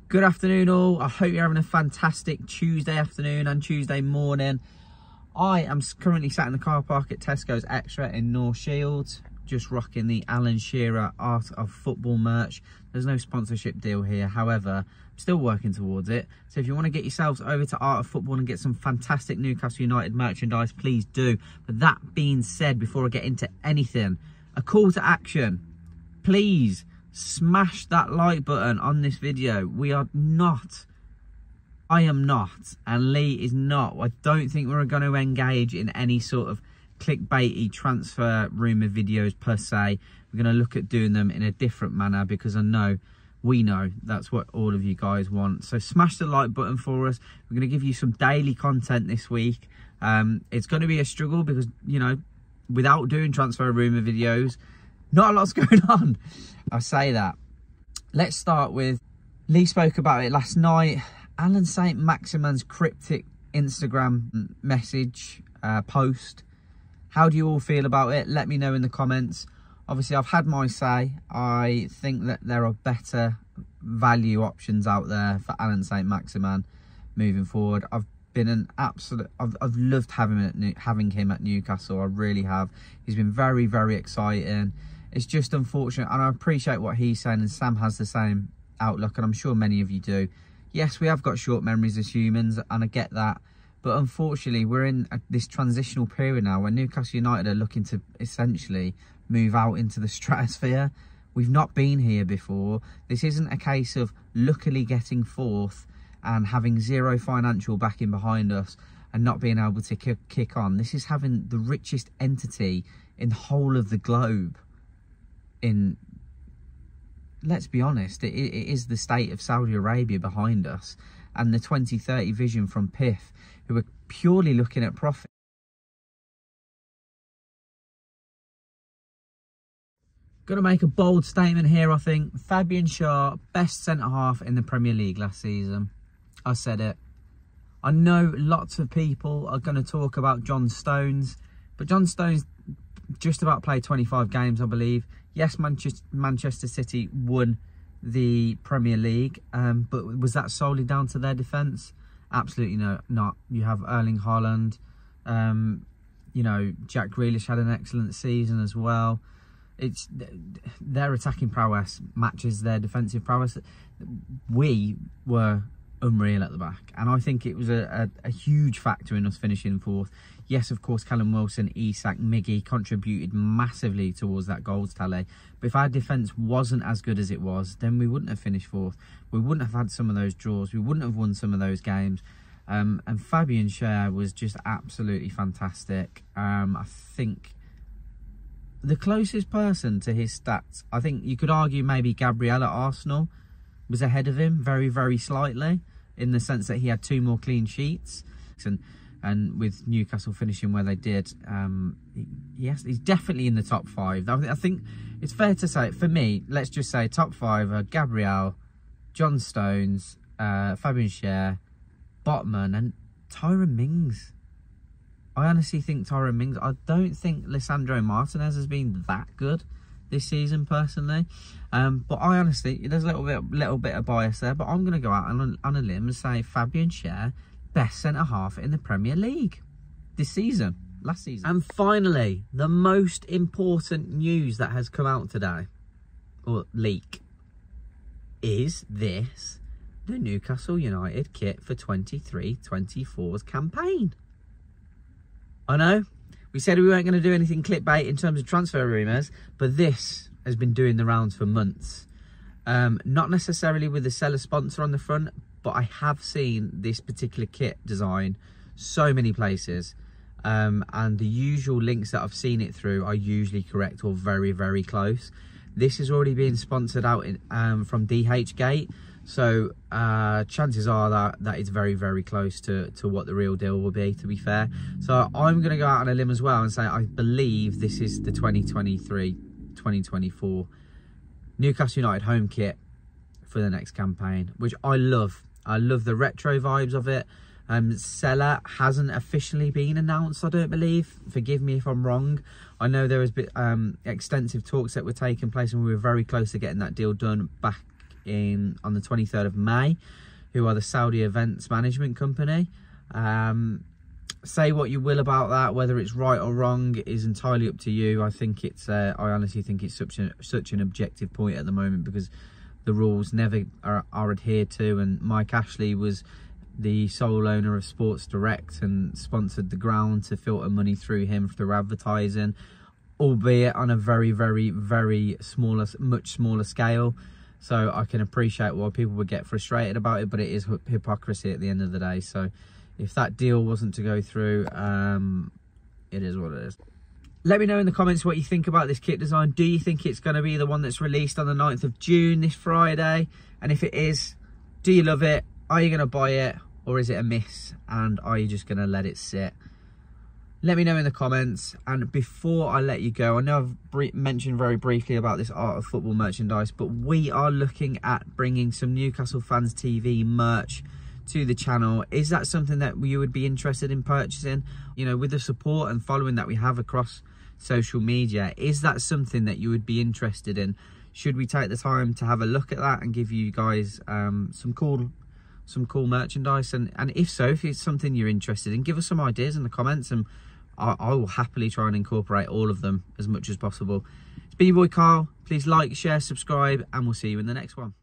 Good afternoon all. I hope you're having a fantastic Tuesday afternoon and Tuesday morning. I am currently sat in the car park at Tesco's Extra in North Shields, just rocking the Alan Shearer Art of Football merch. There's no sponsorship deal here, however, I'm still working towards it. So if you want to get yourselves over to Art of Football and get some fantastic Newcastle United merchandise, please do. But that being said, before I get into anything, a call to action. Please smash that like button on this video. We are not, I am not, and Lee is not. I don't think we're going to engage in any sort of clickbaity transfer rumour videos per se. We're going to look at doing them in a different manner because we know that's what all of you guys want. So smash the like button for us. We're going to give you some daily content this week. It's going to be a struggle because, you know, without doing transfer rumour videos, not a lot's going on. I say that. Let's start with, Lee spoke about it last night, Alan Saint-Maximin's cryptic Instagram message post. How do you all feel about it? Let me know in the comments. Obviously, I've had my say. I think that there are better value options out there for Alan Saint-Maximin moving forward. I've been an absolute, I've loved having him at Newcastle. I really have. He's been very, very exciting. It's just unfortunate, and I appreciate what he's saying, and Sam has the same outlook, and I'm sure many of you do. Yes, we have got short memories as humans, and I get that. But unfortunately, we're in this transitional period now where Newcastle United are looking to essentially move out into the stratosphere. We've not been here before. This isn't a case of luckily getting fourth and having zero financial backing behind us and not being able to kick on. This is having the richest entity in the whole of the globe. Let's be honest, it is the state of Saudi Arabia behind us, and the 2030 vision from PIF, who are purely looking at profit. Gonna make a bold statement here, I think. Fabian Schär, best centre-half in the Premier League last season. I said it. I know lots of people are going to talk about John Stones, but John Stones just about played 25 games, I believe. Yes, Manchester City won the Premier League, but was that solely down to their defence? Absolutely not. You have Erling Haaland. You know, Jack Grealish had an excellent season as well. It's their attacking prowess matches their defensive prowess. We were unreal at the back, and I think it was a huge factor in us finishing fourth. Yes, of course, Callum Wilson, Isak, Miggy contributed massively towards that goals tally, but if our defence wasn't as good as it was, then we wouldn't have finished fourth. We wouldn't have had some of those draws. We wouldn't have won some of those games. And Fabian Schär was just absolutely fantastic. I think the closest person to his stats, I think you could argue maybe Gabriel at Arsenal was ahead of him very, very slightly, in the sense that he had 2 more clean sheets. And with Newcastle finishing where they did, he's definitely in the top 5. I think it's fair to say, for me, let's just say top 5 are Gabriel, John Stones, Fabian Schär, Botman, and Tyrone Mings. I honestly think Tyrone Mings, I don't think Lisandro Martinez has been that good this season personally, but I honestly, there's a little bit of bias there, but I'm going to go out on a limb and say Fabian Schär, best centre-half in the Premier League this season, last season. And finally, the most important news that has come out today, or leak, is this: the Newcastle United kit for 23-24's campaign. I know, we said we weren't going to do anything clickbait in terms of transfer rumours, but this has been doing the rounds for months. Not necessarily with the seller sponsor on the front, but I have seen this particular kit design so many places. And the usual links that I've seen it through are usually correct or very, very close. This is already being sponsored out from DH Gate. So chances are that it's very, very close to what the real deal will be, to be fair. So I'm going to go out on a limb as well and say I believe this is the 2023-2024 Newcastle United home kit for the next campaign, which I love. I love the retro vibes of it. Seller hasn't officially been announced, I don't believe. Forgive me if I'm wrong. I know there was extensive talks that were taking place, and we were very close to getting that deal done back on the 23rd of May, who are the Saudi Events Management Company. Say what you will about that, whether it's right or wrong is entirely up to you. I think it's I honestly think it's such an objective point at the moment, because the rules never are adhered to, and Mike Ashley was the sole owner of Sports Direct and sponsored the ground to filter money through him through advertising, albeit on a very, very, very much smaller scale. So I can appreciate why people would get frustrated about it, but it is hypocrisy at the end of the day. So if that deal wasn't to go through, it is what it is. Let me know in the comments what you think about this kit design. Do you think it's going to be the one that's released on the 9th of June, this Friday? And if it is, do you love it? Are you going to buy it? Or is it a miss? And are you just going to let it sit? Let me know in the comments. And before I let you go, I know I've mentioned very briefly about this Art of Football merchandise, but we are looking at bringing some Newcastle Fans TV merch to the channel. Is that something that you would be interested in purchasing? You know, with the support and following that we have across social media, is that something that you would be interested in? Should we take the time to have a look at that and give you guys some cool merchandise? And if so, if it's something you're interested in, give us some ideas in the comments, and I will happily try and incorporate all of them as much as possible. It's been your boy Carl. Please like, share, subscribe, and we'll see you in the next one.